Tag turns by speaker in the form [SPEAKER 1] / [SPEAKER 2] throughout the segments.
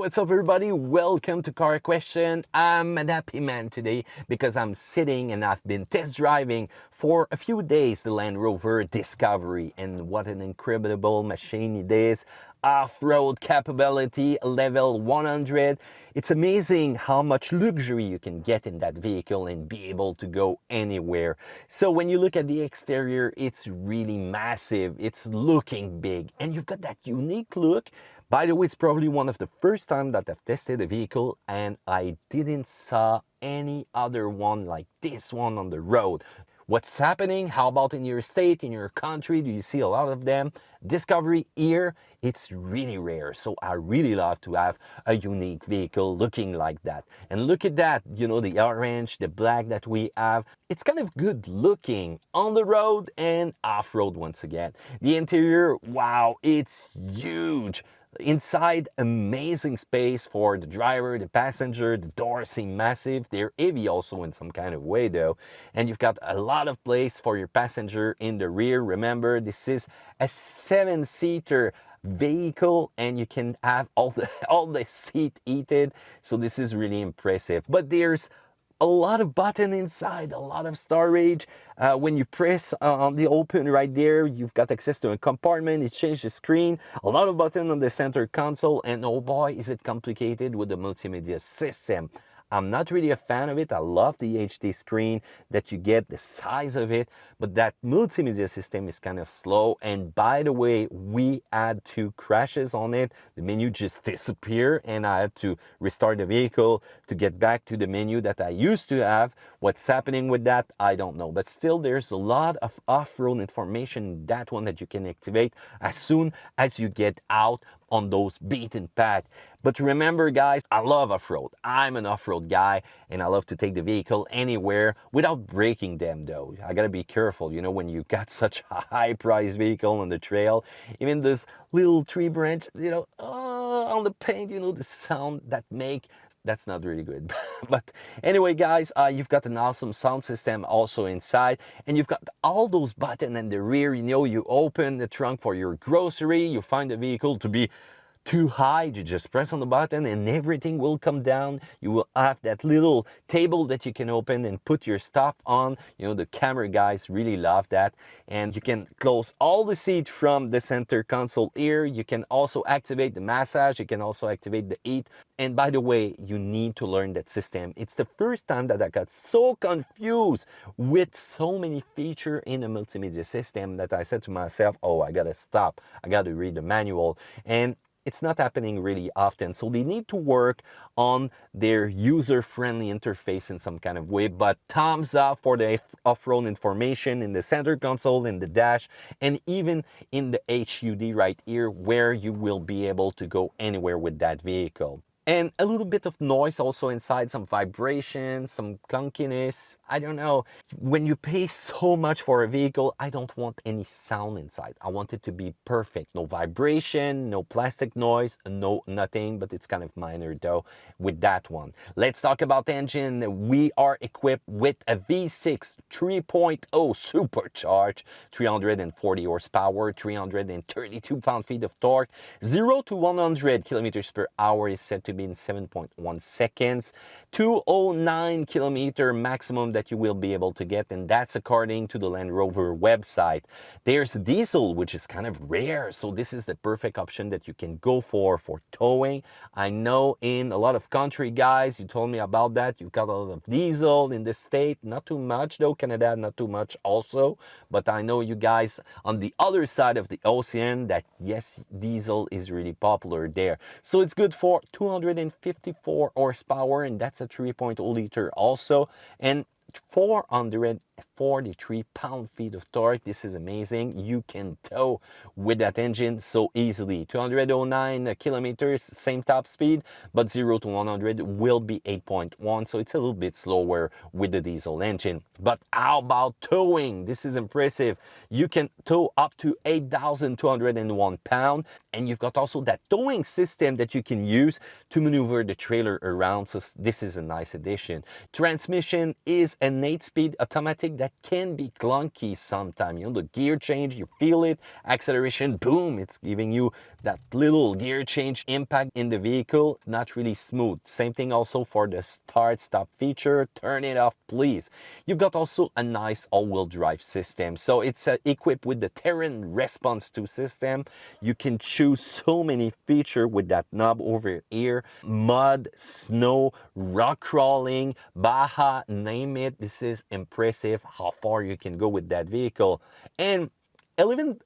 [SPEAKER 1] what's up everybody? Welcome to Car Question. I'm an happy man today because I'm sitting and I've been test driving for a few days the Land Rover Discovery, and what an incredible machine it is. Off-road capability level 100. It's amazing how much luxury you can get in that vehicle and be able to go anywhere. So when you look at the exterior, it's really massive, it's looking big, and you've got that unique look. By the way, it's probably one of the first time that I've tested a vehicle and I didn't saw any other one like this one on the road. What's happening? How about in your state, in your country? Do you see a lot of them? Discovery here, it's really rare. So I really love to have a unique vehicle looking like that. And look at that, you know, the orange, the black that we have. It's kind of good looking on the road and off-road once again. The interior, wow, it's huge. Inside, amazing space for the driver, the passenger. The doors seem massive. They're heavy also in some kind of way though. And you've got a lot of place for your passenger in the rear. Remember, this is a 7-seater vehicle and you can have all the seat heated. So this is really impressive. But there's a lot of button inside, a lot of storage. When you press on the open right there, you've got access to a compartment. It changes the screen, a lot of button on the center console, and oh boy, is it complicated with the multimedia system. I'm not really a fan of it. I love the HD screen that you get, the size of it, but that multimedia system is kind of slow. And by the way, we had 2 crashes on it. The menu just disappeared and I had to restart the vehicle to get back to the menu that I used to have. What's happening with that, I don't know. But still, there's a lot of off-road information in that one that you can activate as soon as you get out on those beaten path. But remember guys, I love off-road. I'm an off-road guy and I love to take the vehicle anywhere without breaking them though. I gotta be careful, you know, when you got such a high price vehicle on the trail, even this little tree branch, you know, on the paint, you know, the sound that make, that's not really good. But anyway guys, you've got an awesome sound system also inside, and you've got all those buttons in the rear. You know, you open the trunk for your grocery, you find the vehicle to be too high, you just press on the button and everything will come down. You will have that little table that you can open and put your stuff on. You know, the camera guys really love that. And you can close all the seat from the center console here. You can also activate the massage. You can also activate the heat. And by the way, you need to learn that system. It's the first time that I got so confused with so many features in a multimedia system that I said to myself, oh, I gotta stop. I gotta read the manual. And it's not happening really often. So they need to work on their user-friendly interface in some kind of way. But thumbs up for the off-road information in the center console, in the dash, and even in the HUD right here, where you will be able to go anywhere with that vehicle. And a little bit of noise also inside, some vibration, some clunkiness. I don't know. When you pay so much for a vehicle, I don't want any sound inside. I want it to be perfect. No vibration, no plastic noise, no nothing, but it's kind of minor though with that one. Let's talk about the engine. We are equipped with a V6 3.0 supercharged, 340 horsepower, 332 pound-feet of torque. 0 to 100 kilometers per hour is set to be in 7.1 seconds. 209 kilometer maximum that you will be able to get, and that's according to the Land Rover website. There's a diesel, which is kind of rare, so this is the perfect option that you can go for towing. I know in a lot of country, guys, you told me about that. You've got a lot of diesel in the state, not too much though. Canada, not too much also, but I know you guys on the other side of the ocean that yes, diesel is really popular there. So it's good for 254 horsepower, and that's a 3.0 liter also, and 443 pound-feet of torque. This is amazing. You can tow with that engine so easily. 209 kilometers, same top speed, but 0 to 100 will be 8.1, so it's a little bit slower with the diesel engine. But how about towing? This is impressive. You can tow up to 8,201 pounds, and you've got also that towing system that you can use to maneuver the trailer around, so this is a nice addition. Transmission is an 8-speed automatic automatic that can be clunky sometimes. You know, the gear change, you feel it, acceleration, boom, it's giving you that little gear change impact in the vehicle. It's not really smooth. Same thing also for the start stop feature. Turn it off, please. You've got also a nice all-wheel drive system. So it's equipped with the terrain response 2 system. You can choose so many features with that knob over here. Mud, snow, rock crawling, Baja, name it. This is impressive how far you can go with that vehicle. And 11,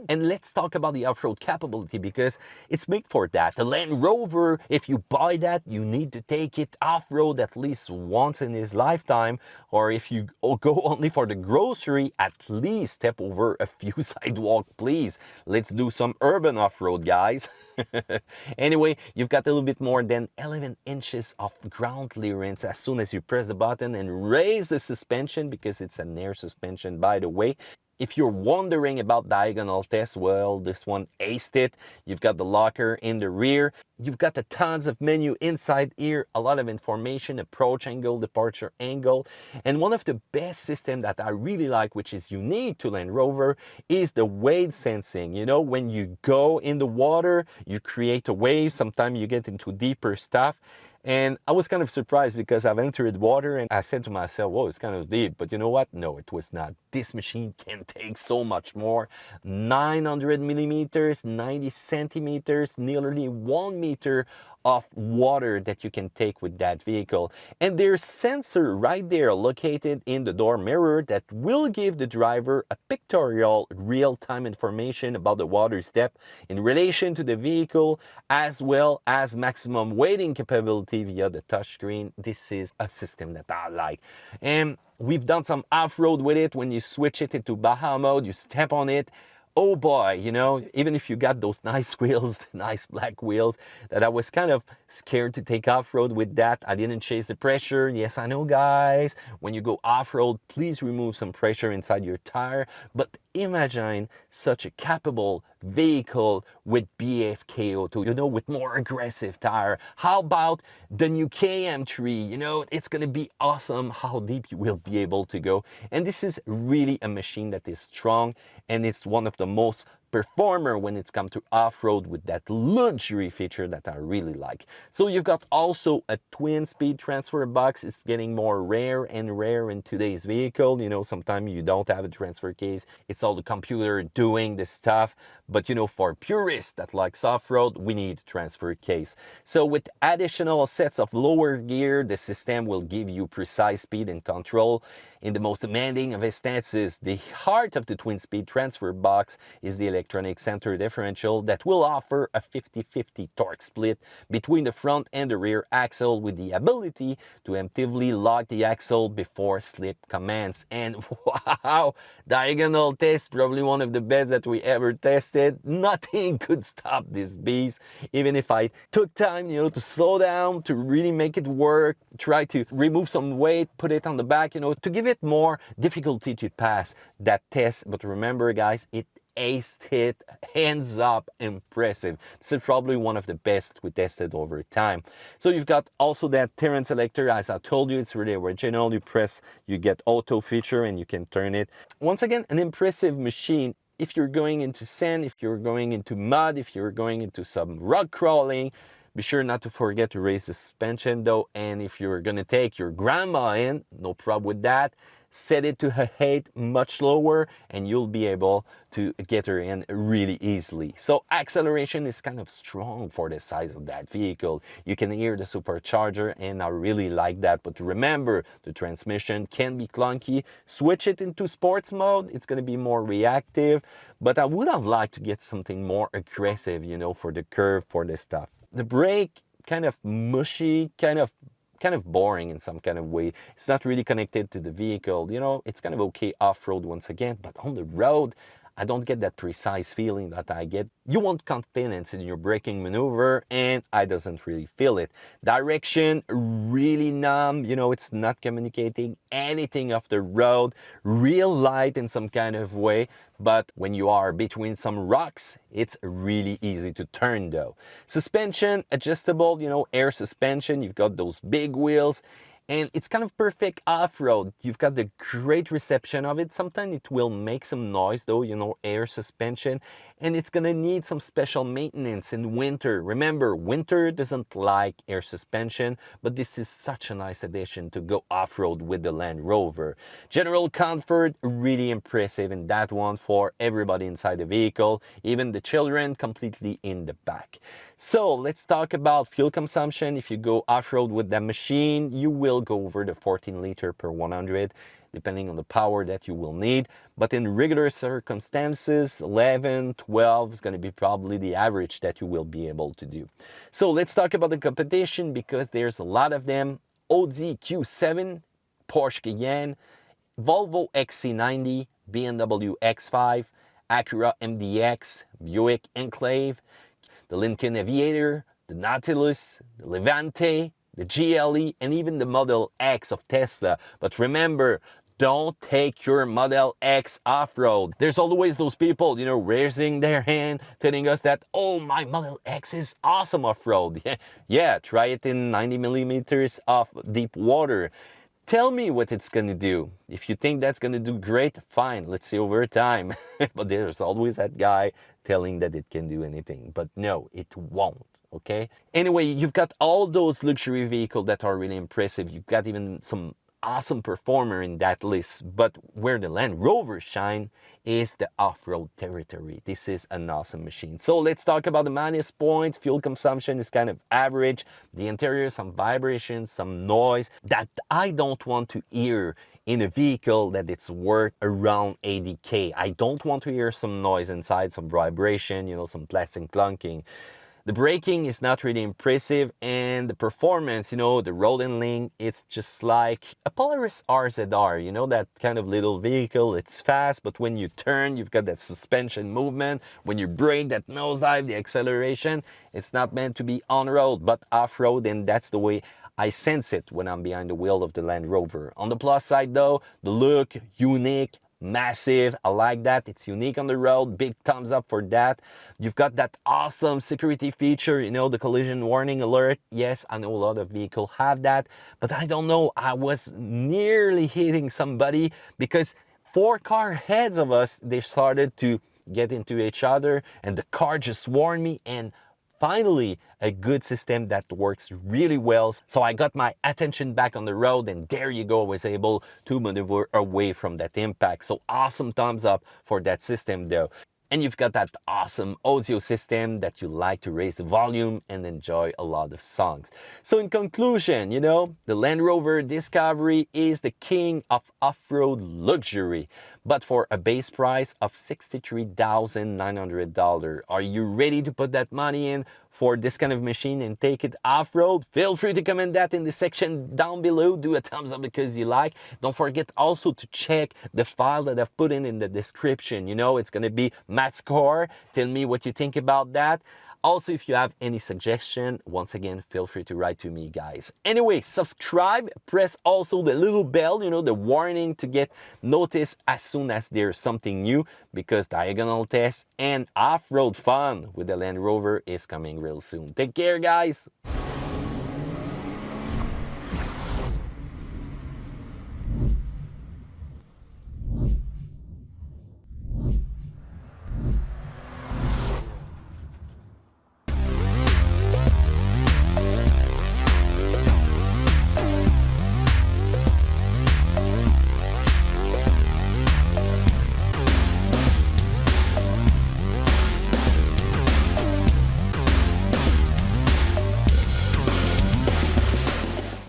[SPEAKER 1] and let's talk about the off-road capability, because it's made for that. The Land Rover, if you buy that, you need to take it off-road at least once in his lifetime, or if you go only for the grocery, at least step over a few sidewalk, please. Let's do some urban off-road, guys. Anyway, you've got a little bit more than 11 inches of ground clearance as soon as you press the button and raise the suspension, because it's an air suspension, by the way. If you're wondering about diagonal test, well, this one aced it. You've got the locker in the rear. You've got the tons of menu inside here, a lot of information, approach angle, departure angle. And one of the best systems that I really like, which is unique to Land Rover, is the wave sensing. You know, when you go in the water, you create a wave. Sometimes you get into deeper stuff. And I was kind of surprised because I've entered water and I said to myself, whoa, it's kind of deep. But you know what? No, it was not. This machine can take so much more. 900 millimeters, 90 centimeters, nearly 1 meter of water that you can take with that vehicle. And there's sensor right there located in the door mirror that will give the driver a pictorial real-time information about the water's depth in relation to the vehicle, as well as maximum weighting capability via the touchscreen. This is a system that I like. And we've done some off-road with it. When you switch it into Baja mode, you step on it. Oh boy, you know, even if you got those nice wheels, nice black wheels, that I was kind of scared to take off-road with that. I didn't chase the pressure. Yes, I know, guys, when you go off-road, please remove some pressure inside your tire. But imagine such a capable vehicle with BFKO2, you know, with more aggressive tire. How about the new KM3? You know, it's going to be awesome how deep you will be able to go. And this is really a machine that is strong, and it's one of the most performer when it's come to off-road with that luxury feature that I really like. So you've got also a twin speed transfer box. It's getting more rare and rare in today's vehicle. You know, sometimes you don't have a transfer case. It's all the computer doing the stuff. But you know, for purists that likes off-road, we need a transfer case. So with additional sets of lower gear, the system will give you precise speed and control. In the most demanding of instances, the heart of the twin speed transfer box is the electronic center differential that will offer a 50-50 torque split between the front and the rear axle, with the ability to emptively lock the axle before slip commands. And wow, diagonal test, probably one of the best that we ever tested. Nothing could stop this beast. Even if I took time, you know, to slow down, to really make it work, try to remove some weight, put it on the back, you know, to give it more difficulty to pass that test. But remember, guys, it aced it, hands up, impressive. This is probably one of the best we tested over time. So you've got also that terrain selector. As I told you, it's really original. You press, you get auto feature, and you can turn it. Once again, an impressive machine. If you're going into sand, if you're going into mud, if you're going into some rock crawling, be sure not to forget to raise the suspension though. And if you're gonna take your grandma in, no problem with that. Set it to her height much lower and you'll be able to get her in really easily. So acceleration is kind of strong for the size of that vehicle. You can hear the supercharger and I really like that. But remember, the transmission can be clunky. Switch it into sports mode, it's going to be more reactive. But I would have liked to get something more aggressive, you know, for the curve, for this stuff. The brake, kind of mushy, kind of boring in some kind of way. It's not really connected to the vehicle. You know, it's kind of okay off-road once again, but on the road, I don't get that precise feeling that I get. You want confidence in your braking maneuver, and I doesn't really feel it. Direction, really numb. You know, it's not communicating anything off the road. Real light in some kind of way. But when you are between some rocks, it's really easy to turn though. Suspension, adjustable, you know, air suspension. You've got those big wheels. and it's kind of perfect off-road. You've got the great reception of it. Sometimes it will make some noise though, you know, air suspension, and it's gonna need some special maintenance in winter. Remember, winter doesn't like air suspension, but this is such a nice addition to go off-road with the Land Rover. General comfort, really impressive in that one for everybody inside the vehicle, even the children completely in the back. So let's talk about fuel consumption. If you go off-road with that machine, you will go over the 14 liter per 100, depending on the power that you will need. But in regular circumstances, 11, 12 is going to be probably the average that you will be able to do. So let's talk about the competition, because there's a lot of them. Audi Q7, Porsche Cayenne, Volvo XC90, BMW X5, Acura MDX, Buick Enclave, the Lincoln Aviator, the Nautilus, the Levante, the GLE, and even the Model X of Tesla. But remember, don't take your Model X off-road. There's always those people, you know, raising their hand, telling us that, oh, my Model X is awesome off-road. Yeah, try it in 90 millimeters of deep water. Tell me what it's gonna do. If you think that's gonna do great, fine, let's see over time. But there's always that guy telling that it can do anything. But no, it won't, okay? Anyway, you've got all those luxury vehicles that are really impressive. You've got even some awesome performer in that list, but where the Land Rover shine is the off-road territory. This is an awesome machine. So let's talk about the minus points. Fuel consumption is kind of average. The interior, some vibration, some noise that I don't want to hear in a vehicle that it's worth around 80K. I don't want to hear some noise inside, some vibration, you know, some plastic clunking. The braking is not really impressive, and the performance, you know, the road handling, it's just like a Polaris RZR, you know, that kind of little vehicle. It's fast, but when you turn, you've got that suspension movement. When you brake, that nosedive, the acceleration, it's not meant to be on-road, but off-road, and that's the way I sense it when I'm behind the wheel of the Land Rover. On the plus side though, the look, unique, massive. I like that. It's unique on the road. Big thumbs up for that. You've got that awesome security feature, you know, the collision warning alert. Yes, I know a lot of vehicles have that, but I don't know. I was nearly hitting somebody because 4 car ahead of us, they started to get into each other, and the car just warned me, and finally, a good system that works really well. So I got my attention back on the road, and there you go, I was able to maneuver away from that impact. So awesome thumbs up for that system though. And you've got that awesome audio system that you like to raise the volume and enjoy a lot of songs. So in conclusion, you know, the Land Rover Discovery is the king of off-road luxury, but for a base price of $63,900. Are you ready to put that money in for this kind of machine and take it off-road? Feel free to comment that in the section down below. Do a thumbs up because you like. Don't forget also to check the file that I've put in the description. You know, it's going to be Matt Score. Tell me what you think about that. Also, if you have any suggestion, once again, feel free to write to me, guys. Anyway, subscribe, press also the little bell, you know, the warning to get noticed as soon as there's something new, because diagonal test and off-road fun with the Land Rover is coming real soon. Take care, guys.